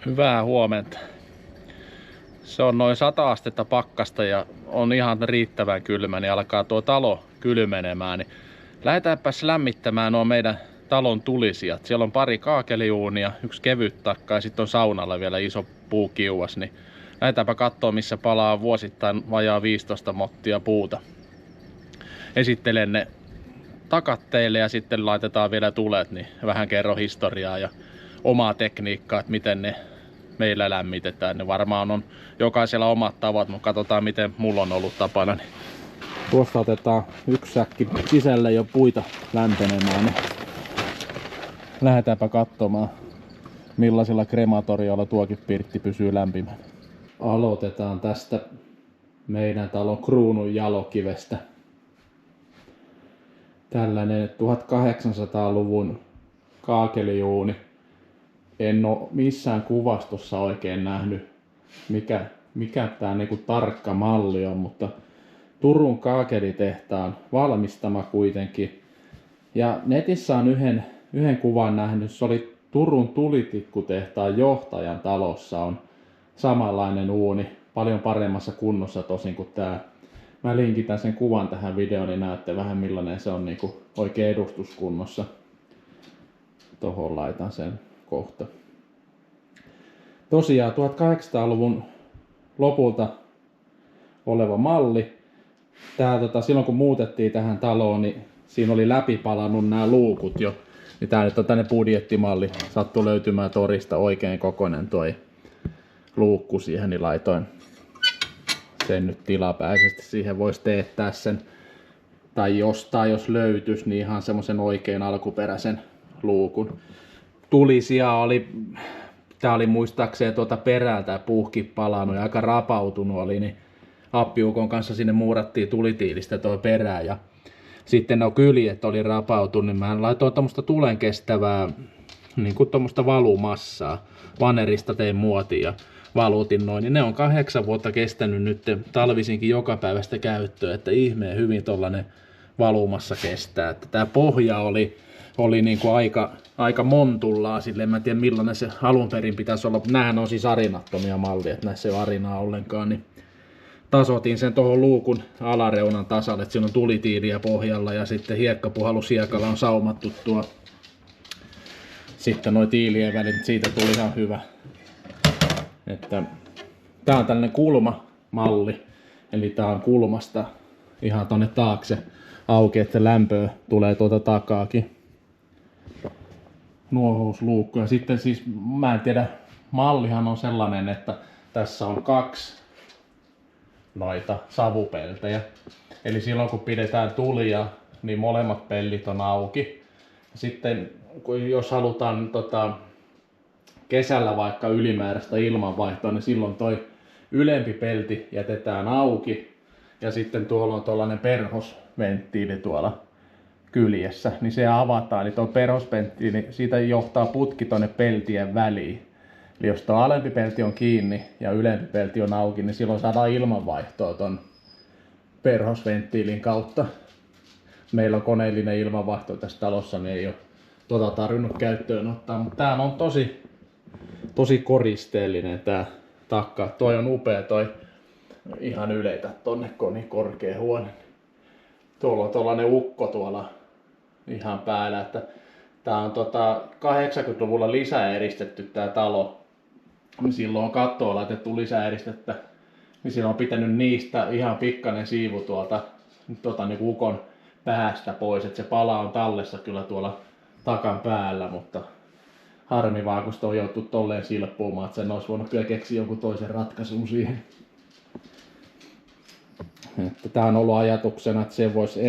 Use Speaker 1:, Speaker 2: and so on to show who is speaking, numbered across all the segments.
Speaker 1: Hyvää huomenta. Se on noin 100 astetta pakkasta ja on ihan riittävän kylmä, niin alkaa tuo talo kylmenemään. Niin lähdetäänpäs lämmittämään nuo meidän talon tulisijat. Siellä on pari kaakeliuunia, yksi kevyt takka ja sitten on saunalla vielä iso puukiuas. Niin lähdetäänpä katsoa, missä palaa vuosittain vajaa 15 mottia puuta. Esittelen ne takat teille ja sitten laitetaan vielä tulet, niin vähän kerro historiaa ja omaa tekniikkaa, että miten ne meillä lämmitetään. Ne varmaan on jokaisella omat tavat, mutta katsotaan miten mulla on ollut tapana. Niin tuosta otetaan yksi säkki sisälle jo puita lämpenemään. Niin lähdetäänpä katsomaan, millaisilla krematorioilla tuokin pirtti pysyy lämpimänä. Aloitetaan tästä meidän talon kruunun jalokivestä. Tällainen 1800-luvun kaakeliuuni. En ole missään kuvastossa oikein nähnyt, mikä tämä niinku tarkka malli on, mutta Turun kaakelitehtaan valmistama kuitenkin. Ja netissä on yhden kuvan nähnyt, se oli Turun tulitikkutehtaan johtajan talossa on samanlainen uuni, paljon paremmassa kunnossa tosin kuin tämä. Mä linkitän sen kuvan tähän videoon, niin näette vähän millainen se on niinku oikein edustuskunnossa. Tohon laitan sen kohta. Tosiaan 1800-luvun lopulta oleva malli. Tää, silloin kun muutettiin tähän taloon, niin siinä oli läpipalannut nämä luukut jo. Niin tää nyt on tänne budjettimalli. Sattui löytymään torista oikein kokoinen toi luukku siihen, niin laitoin sen nyt tilapäisesti. Siihen voisi teettää sen, tai jostain jos löytyisi, niin ihan semmoisen oikein alkuperäisen luukun. Tulisia oli, tää oli muistaakseni tuota perältä puuhki palannut ja aika rapautunut oli, niin appiukon kanssa sinne muurattiin tulitiilistä toi perä ja sitten no kyljet oli rapautunut, niin mä laitoin tommoista tulen kestävää niin kuin tommoista valumassaa. Vanerista tein muotia ja valutin noin, niin ne on 8 vuotta kestänyt nyt talvisinkin joka päivästä käyttöä, että ihmeen hyvin tollanen valumassa kestää. Että tää pohja oli niin kuin aika montullaan, silleen mä en tiedä millainen se alun perin pitäisi olla, mutta näähän on siis arinattomia mallia, että näissä ei ole arinaa ollenkaan, niin tasoitin sen tuohon luukun alareunan tasalle, että siinä on tulitiiliä pohjalla ja sitten hiekkapuhallusiekalla on saumattu tuo sitten noi tiilien välit, siitä tuli ihan hyvä. Että tää on tällainen kulmamalli, eli tää on kulmasta ihan tonne taakse auki, että lämpöä tulee tuota takaakin. Nuohousluukku ja sitten siis mä en tiedä, mallihan on sellainen, että tässä on 2 noita savupeltejä. Eli silloin kun pidetään tulia, niin molemmat pellit on auki. Sitten jos halutaan kesällä vaikka ylimääräistä ilmanvaihtoa, niin silloin toi ylempi pelti jätetään auki. Ja sitten tuolla on tuollainen perhosventtiili tuolla kyljessä, niin se avataan. Eli tuo perhosventtiili, siitä johtaa putki tuonne peltien väliin. Eli jos tuo alempi pelti on kiinni ja ylempi pelti on auki, niin silloin saadaan ilmanvaihtoa ton perhosventtiilin kautta. Meillä on koneellinen ilmanvaihto tässä talossa, niin ei ole tarvinnut käyttöön ottaa. Mutta tää on tosi koristeellinen tää takka. Toi on upea toi. Ihan yleitä tonne, kun on niin korkea huone. Tuolla on tollanen ukko tuolla ihan päällä, että tää on 80-luvulla lisäeristetty tää talo. Silloin on kattoon laitettu lisäeristettä, niin silloin on pitänyt niistä ihan pikkainen siivu tuolta niin ukon päästä pois, että se pala on tallessa kyllä tuolla takan päällä, mutta harmi vaan, kun sitä on joutu tolleen silppuumaan, että sen olisi voinut kyllä keksiä jonkun toisen ratkaisun siihen. Että tää on ollut ajatuksena, että se voisi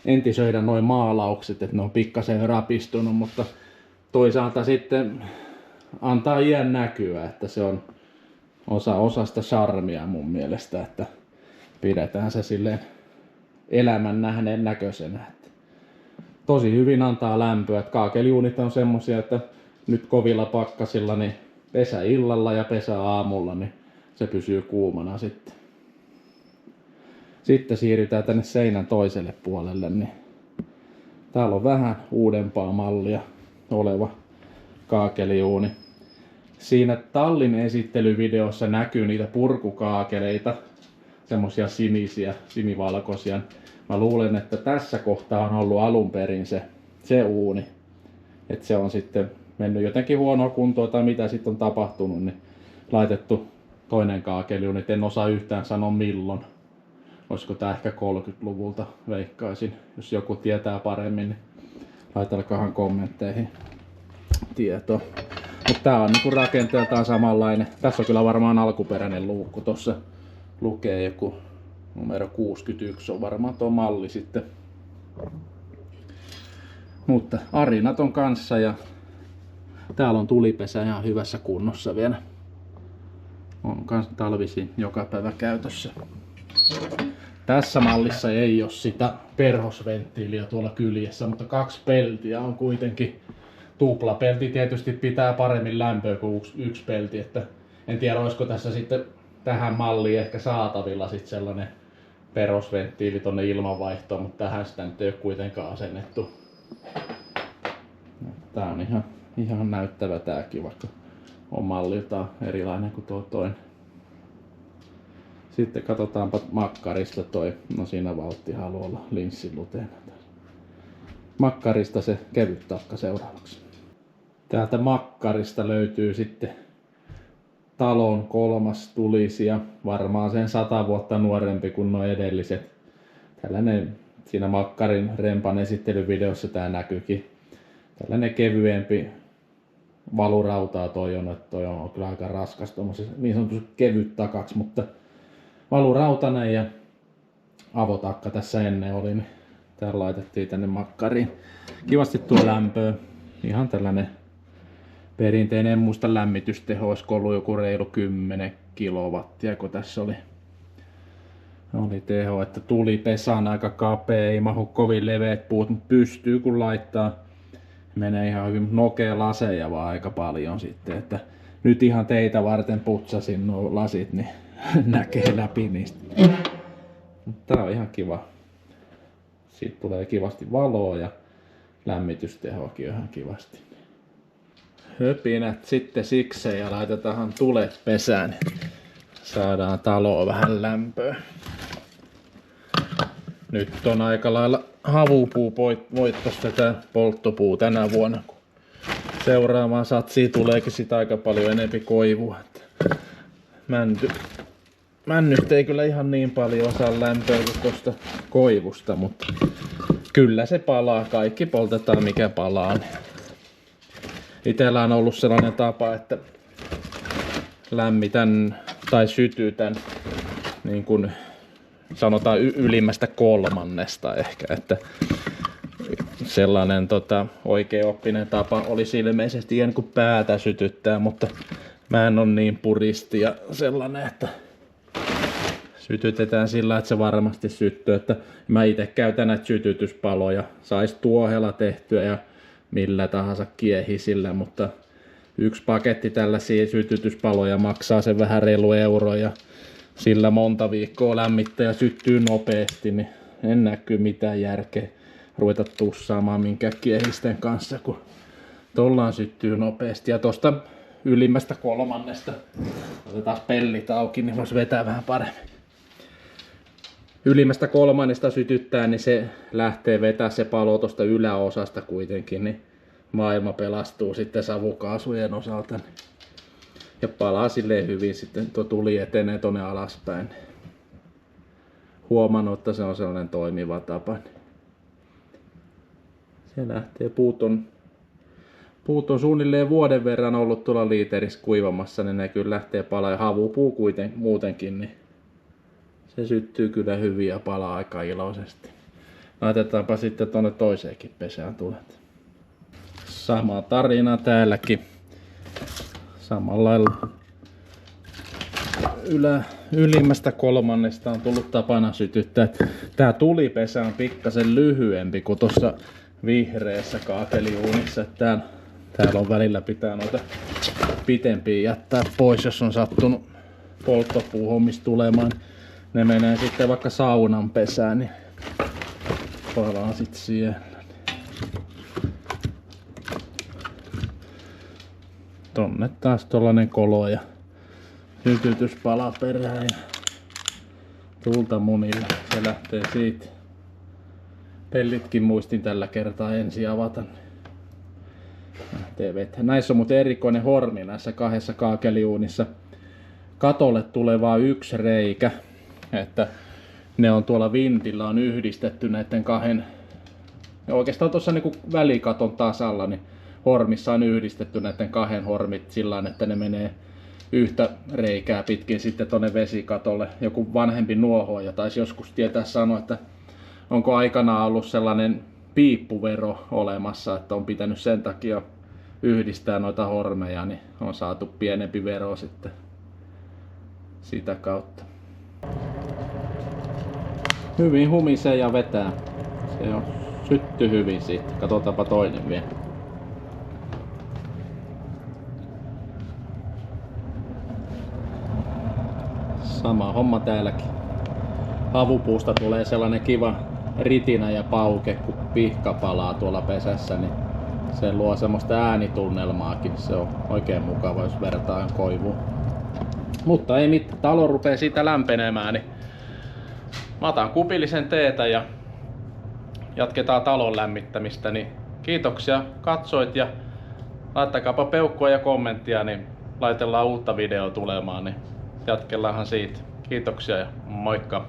Speaker 1: entisöidä noin maalaukset, että ne on pikkasen rapistunut, mutta toisaalta sitten antaa iän näkyä, että se on osa sitä charmia mun mielestä, että pidetään se silleen elämän nähneen näköisenä. Että tosi hyvin antaa lämpöä, että kaakeliuunit on semmosia, että nyt kovilla pakkasilla niin pesä illalla ja pesä aamulla, niin se pysyy kuumana sitten. Sitten siirrytään tänne seinän toiselle puolelle, niin täällä on vähän uudempaa mallia oleva kaakeliuuni. siinä tallin esittelyvideossa näkyy niitä purkukaakeleita, semmosia sinisiä, sinivalkoisia. Mä luulen, että tässä kohtaa on ollut alun perin se uuni. Että se on sitten mennyt jotenkin huonoa kuntoa tai mitä sitten on tapahtunut, niin laitettu toinen kaakeli, niin en osaa yhtään sanoa milloin. Olisiko tää ehkä 30-luvulta, veikkaisin. Jos joku tietää paremmin, niin laitelkahan kommentteihin tietoa. Mutta tää on niinku rakenteeltaan samanlainen. Tässä on kyllä varmaan alkuperäinen luukku. Tossa lukee joku numero 61 on varmaan tuo malli sitten. Mutta arinat on kanssa ja täällä on tulipesä ihan hyvässä kunnossa vielä. On kans talvisin joka päivä käytössä. Tässä mallissa ei ole sitä perhosventtiiliä tuolla kyljessä, mutta 2 peltiä on kuitenkin. Tuplapelti tietysti pitää paremmin lämpöä kuin yksi pelti, että en tiedä olisiko tässä sitten tähän malliin ehkä saatavilla sitten sellainen perhosventtiili tonne ilmanvaihtoon, mutta tähän sitä nyt ei ole kuitenkaan asennettu. Tää on ihan näyttävä tääkin, vaikka on malliltaan erilainen kuin tuo toinen. Sitten katsotaanpa makkarista toi, no siinä valtti haluaa olla linssiluteena. Makkarista se kevyt takka seuraavaksi. Täältä makkarista löytyy sitten talon 3. tulisija, varmaan sen 100 vuotta nuorempi kuin nuo edelliset. Tällainen siinä makkarin rempan esittelyvideossa tää näkyykin. Tällainen kevyempi valurautaa toi on, että toi on kyllä aika raskas tommosessa niin sanotusti kevyt takaksi, mutta valurautainen ja avotakka tässä ennen oli, niin tää laitettiin tänne makkariin. Kivasti tuo lämpöä, ihan tällainen perinteinen, en muista lämmitysteho, olisiko ollut joku reilu 10 kilowattia, kun tässä oli teho, että tulipesä on aika kapea, ei mahu kovin leveät puut, mutta pystyy kun laittaa. Menee ihan hyvin, nokea laseja vaan aika paljon sitten, että nyt ihan teitä varten putsasin nuo lasit, niin näkee läpi niistä. Tää on ihan kiva. Siitä tulee kivasti valoa ja lämmitystehoakin ihan kivasti. Höpinät sitten sikseen ja laitetaan tulet pesään. Saadaan taloon vähän lämpöä. Nyt on aika lailla havupuu voittos tätä polttopuu tänä vuonna. Seuraavaan satsiin tuleekin sitä aika paljon enempi koivua. Männyt ei kyllä ihan niin paljon osaa lämpöä kuin tuosta koivusta, mutta kyllä se palaa. Kaikki poltetaan mikä palaa. Itellä on ollut sellainen tapa, että lämmitän tai sytytän niin kuin sanotaan ylimmästä 3. ehkä, että sellainen oikeaoppinen tapa olisi ilmeisesti en kuin päätä sytyttää, mutta mä en ole niin puristi ja sellainen, että sytytetään sillä, että se varmasti syttyy, että mä itse käytän näitä sytytyspaloja, sais tuohella tehtyä ja millä tahansa kiehisillä, mutta yksi paketti tällaisia sytytyspaloja maksaa sen vähän reilu euro ja sillä monta viikkoa lämmittää ja syttyy nopeasti, niin en näky mitään järkeä ruveta tussaamaan minkään kiehisten kanssa, kun tollaan syttyy nopeasti. Ja tosta ylimmästä 3. otetaan pellit auki, niin voisi vetää vähän paremmin. Ylimmästä 3. sytyttää, niin se lähtee vetää se palo tosta yläosasta kuitenkin, niin maailma pelastuu sitten savukaasujen osalta. Ja palaa silleen hyvin sitten, tuo tuli etenee tonne alaspäin. Huomannut, että se on sellainen toimiva tapa. Se lähtee, puut on suunnilleen vuoden verran ollut tuolla liiterissä kuivamassa, niin ne kyllä lähtee palaa. Ja havupuu muutenkin, niin se syttyy kyllä hyvin ja palaa aika iloisesti. Laitetaanpa sitten tuonne toiseenkin pesään tulet. Sama tarina täälläkin. Samalla lailla ylimmästä 3. on tullut tapana sytyttää. Tää tulipesä on pikkasen lyhyempi kuin tuossa vihreässä kaakeliuunissa. Täällä on välillä pitää noita pitempiä jättää pois, jos on sattunut polttopuuhommista tulemaan. Ne menee sitten vaikka saunan pesään, niin palaa sit siellä. tonne taas tollanen kolo ja sytytyspala perään ja tulta munille. Se lähtee siitä. Pellitkin muistin tällä kertaa ensin avata. Lähtee vettä. Näissä on muuten erikoinen hormi näissä kahdessa kaakeliuunissa. Katolle tulee vaan yksi reikä. Että ne on tuolla vintillä on yhdistetty näiden kahden. Ja oikeastaan tuossa niinku välikaton tasalla niin hormissa on yhdistetty näiden kahden hormit sillä tavalla, että ne menee yhtä reikää pitkin sitten tonne vesikatolle. Joku vanhempi nuohooja taisi joskus tietää sanoa, että onko aikanaan ollut sellainen piippuvero olemassa, että on pitänyt sen takia yhdistää noita hormeja, niin on saatu pienempi vero sitten sitä kautta. Hyvin humisee ja vetää. Se on sytty hyvin siitä. Katsotaanpa toinen vielä. Sama homma täälläkin. Havupuusta tulee sellainen kiva ritinä ja pauke, kun pihka palaa tuolla pesässä, niin se luo semmoista äänitunnelmaakin. Se on oikein mukava, jos vertaa koivuun. Mutta ei mitään, talo rupeaa siitä lämpenemään, niin mä otan kupillisen teetä ja jatketaan talon lämmittämistä. Niin kiitoksia katsoit ja laittakaapa peukkua ja kommenttia, niin laitellaan uutta videoa tulemaan, niin jatkellaanhan siitä. Kiitoksia ja moikka!